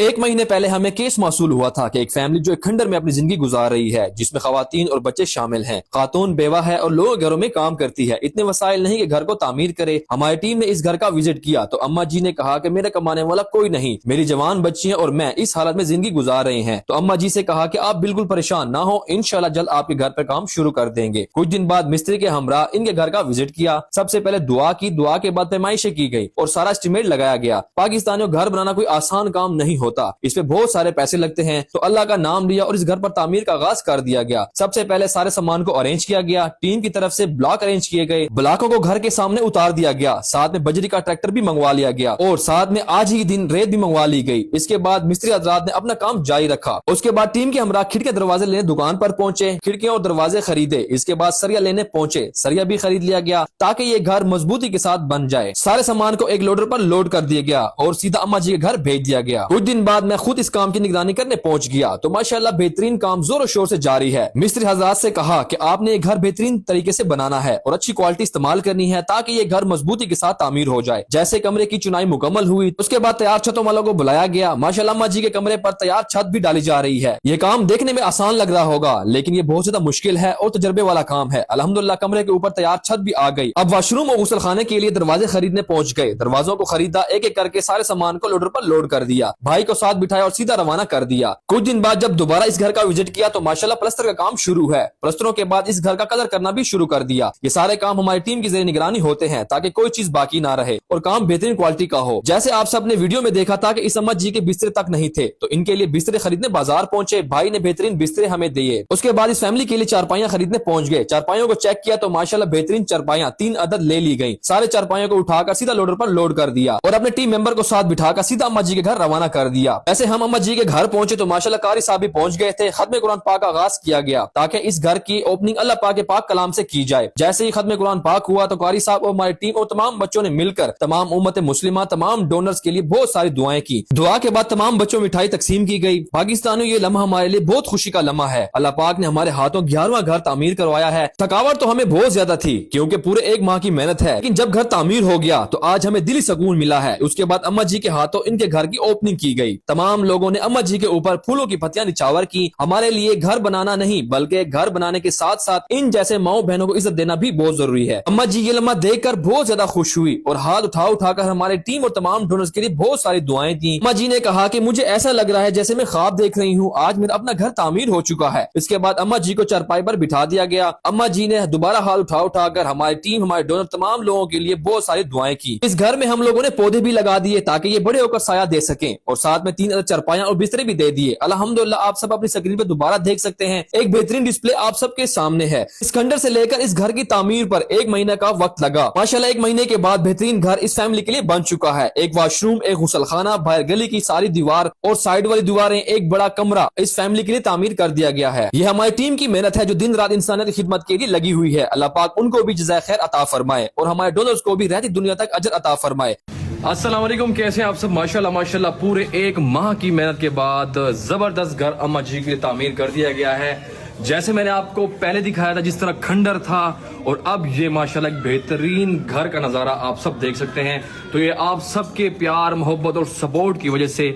1 महीने पहले हमें केस मौसूल हुआ था कि एक फैमिली जो एक खंडर में अपनी जिंदगी गुजार रही है, जिसमें खवातीन और बच्चे शामिल हैं। खातून बेवा है और लोग घरों में काम करती है, इतने वसाइल नहीं कि घर को तामीर करे। हमारी टीम ने इस घर का विजिट किया तो अम्मा जी ने कहा कि मेरे कमाने वाला कोई नहीं, मेरी जवान बच्चियां और मैं इस हालत में जिंदगी गुजार रहे हैं। तो अम्मा जी से कहा कि आप बिल्कुल परेशान ना हो, इंशाल्लाह जल्द आपके घर पर काम शुरू कर देंगे। कुछ दिन बाद मिस्त्री के हमरा इनके घर का विजिट किया। सबसे पहले दुआ की, दुआ के बाद पैमाइशें की गई और सारा एस्टिमेट लगाया गया। पाकिस्तानियों, घर बनाना कोई आसान काम नहीं होता, इस पे बहुत सारे पैसे लगते हैं। तो अल्लाह का नाम लिया और इस घर पर तामीर का आगाज कर दिया गया। सबसे पहले सारे सामान को अरेंज किया गया, टीम की तरफ से ब्लॉक अरेंज किए गए, ब्लॉकों को घर के सामने उतार दिया गया, साथ में बजरी का ट्रैक्टर भी मंगवा लिया गया और साथ में आज ही दिन रेत भी मंगवा ली गई। इसके बाद मिस्त्री हजरात ने अपना काम जारी रखा। उसके बाद टीम के हमरा खिड़की दरवाजे लेने दुकान पर पहुंचे, खिड़कियां और दरवाजे खरीदे। इसके बाद सरिया लेने पहुंचे, सरिया भी खरीद लिया गया ताकि ये घर मजबूती के साथ बन जाए। सारे सामान को एक लोडर पर लोड कर दिया गया और सीधा अम्मा जी के घर भेज दिया गया। कुछ दिन बाद मैं खुद इस काम की निगरानी करने पहुंच गया तो माशाल्लाह बेहतरीन काम जोरों शोर से जारी है। मिस्त्री हजरात से कहा कि आपने ये घर बेहतरीन तरीके से बनाना है और अच्छी क्वालिटी इस्तेमाल करनी है ताकि ये घर मजबूती के साथ तामीर हो जाए। जैसे कमरे की चुनाई मुकम्मल हुई, उसके बाद तैयार छतों वालों को बुलाया गया। माशाल्लाह अम्मा जी के कमरे पर तैयार छत भी डाली जा रही है। ये काम देखने में आसान लग रहा होगा लेकिन ये बहुत ज्यादा मुश्किल है और तजर्बे वाला काम है। अल्हम्दुलिल्लाह कमरे के ऊपर तैयार छत भी आ गई। अब वाशरूम और गुसल खाने के लिए दरवाजे खरीदने पहुंच गए। दरवाजों को खरीदा, एक एक करके सारे सामान को लोडर पर लोड कर दिया, भाई को साथ बिठाया और सीधा रवाना कर दिया। कुछ दिन बाद जब दोबारा इस घर का विजिट किया तो माशाल्लाह प्लस्तर का काम शुरू है। प्लस्तरों के बाद इस घर का कलर करना भी शुरू कर दिया। ये सारे काम हमारी टीम की ज़ेरे निगरानी होते हैं ताकि कोई चीज बाकी ना रहे और काम बेहतरीन क्वालिटी का हो। जैसे आप सब ने वीडियो में देखा था कि इस अम्मा जी के बिस्तरे तक नहीं थे तो इनके लिए बिस्तरे खरीदने बाजार पहुंचे। भाई ने बेहतरीन बिस्तरे हमें दिए। उसके बाद इस फैमिली के लिए चारपाइयां खरीदने पहुंच गए। चारपाइयों को चेक किया तो माशाल्लाह बेहतरीन चारपाइयां 3 अदद ले ली गई। सारे चारपाइयों को उठाकर सीधा लोडर पर लोड कर दिया और अपने टीम मेंबर को साथ बिठाकर सीधा अम्मा जी के घर रवाना कर दिया। ऐसे हम अम्मा जी के घर पहुंचे तो माशाल्लाह कारी साहब भी पहुंच गए थे। खत्म कुरान पाक का आगाज किया गया ताकि इस घर की ओपनिंग अल्लाह पाक के पाक कलाम से की जाए। जैसे ही खत्म कुरान पाक हुआ तो कारी साहब और हमारी टीम और तमाम बच्चों ने मिलकर तमाम उम्मत मुस्लिमा, तमाम डोनर्स के लिए बहुत सारी दुआएं की। दुआ के बाद तमाम बच्चों में मिठाई तकसीम की गई। पाकिस्तानियों, ये लम्हा हमारे लिए बहुत खुशी का लम्हा है। अल्लाह पाक ने हमारे हाथों 11वां घर तामीर करवाया है। थकावट तो हमें बहुत ज्यादा थी क्योंकि पूरे 1 माह की मेहनत है, लेकिन जब घर तामीर हो गया तो आज हमें दिली सुकून मिला है। उसके बाद अम्मा जी के हाथों इनके घर की ओपनिंग की गई। तमाम लोगों ने अम्मा जी के ऊपर फूलों की पत्तियां निछावर की। हमारे लिए घर बनाना नहीं बल्कि घर बनाने के साथ साथ इन जैसे माओ बहनों को इज्जत देना भी बहुत जरूरी है। अम्मा जी ये लम्हा देखकर बहुत ज्यादा खुश हुई और हाथ उठाकर हमारे टीम और तमाम डोनर्स के लिए बहुत सारी दुआएं दी। अम्मा जी ने कहा कि मुझे ऐसा लग रहा है जैसे मैं ख्वाब देख रही हूँ, आज मेरा अपना घर तामीर हो चुका है। इसके बाद अम्मा जी को चारपाई पर बिठा दिया गया। अम्मा जी ने दोबारा हाथ उठाकर हमारी टीम, हमारे डोनर, तमाम लोगों के लिए बहुत सारी दुआएं की। इस घर में हम लोगों ने पौधे भी लगा दिए ताकि ये बड़े होकर साया दे सकें और साथ में 3 अदद चारपाइयां और बिस्तरे भी दे दिए। अल्हम्दुलिल्लाह आप सब अपनी स्क्रीन पर दोबारा देख सकते हैं, एक बेहतरीन डिस्प्ले आप सबके सामने है। इस खंडर से लेकर इस घर की तामीर पर 1 महीने का वक्त लगा। माशाल्लाह 1 महीने के बाद बेहतरीन घर इस फैमिली के लिए बन चुका है। एक वाशरूम, एक गुसलखाना, बाहर गली की सारी दीवार और साइड वाली दीवारें, एक बड़ा कमरा इस फैमिली के लिए तामीर कर दिया गया है। ये हमारी टीम की मेहनत है जो दिन रात इंसानियत की खिदमत के लिए लगी हुई है। अल्लाह पाक उनको भी जज़ाए खैर अता फरमाए और हमारे डोनर्स को भी रहती दुनिया तक अजर अता फरमाए। अस्सलाम वालेकुम, कैसे हैं आप सब? माशाल्लाह माशाल्लाह पूरे 1 माह की मेहनत के बाद जबरदस्त घर अम्मा जी के लिए तामीर कर दिया गया है। जैसे मैंने आपको पहले दिखाया था जिस तरह खंडर था और अब ये माशाल्लाह एक बेहतरीन घर का नज़ारा आप सब देख सकते हैं। तो ये आप सबके प्यार, मोहब्बत और सपोर्ट की वजह से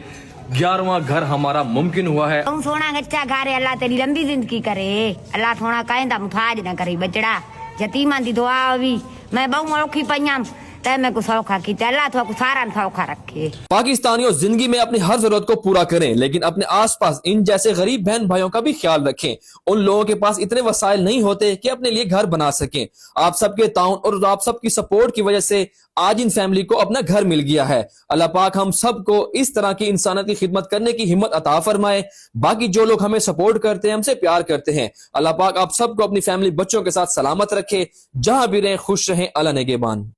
11वां घर हमारा मुमकिन हुआ है। सोना अच्छा घर है, अल्लाह तेरी लंबी जिंदगी करे, अल्लाह थोड़ा कहता मुथाज न करे बचड़ा यतीमान दी दुआ भी मैं बहु औखी पईयां मैं को सौखा की अल्लाह थोड़ा सारा सौखा रखे। पाकिस्तानियों, जिंदगी में अपनी हर जरूरत को पूरा करें लेकिन अपने आसपास इन जैसे गरीब बहन भाइयों का भी ख्याल रखें। उन लोगों के पास इतने वसाइल नहीं होते कि अपने लिए घर बना सकें। आप सबके ताउन और आप सबकी सपोर्ट की वजह से आज इन फैमिली को अपना घर मिल गया है। अल्लाह पाक हम सबको इस तरह की इंसानियत की खिदमत करने की हिम्मत अता फरमाए। बाकी जो लोग हमें सपोर्ट करते हैं, हमसे प्यार करते हैं, अल्लाह पाक आप सबको अपनी फैमिली, बच्चों के साथ सलामत रखे। जहां भी रहें खुश रहें। अल्लाह नेगेबान।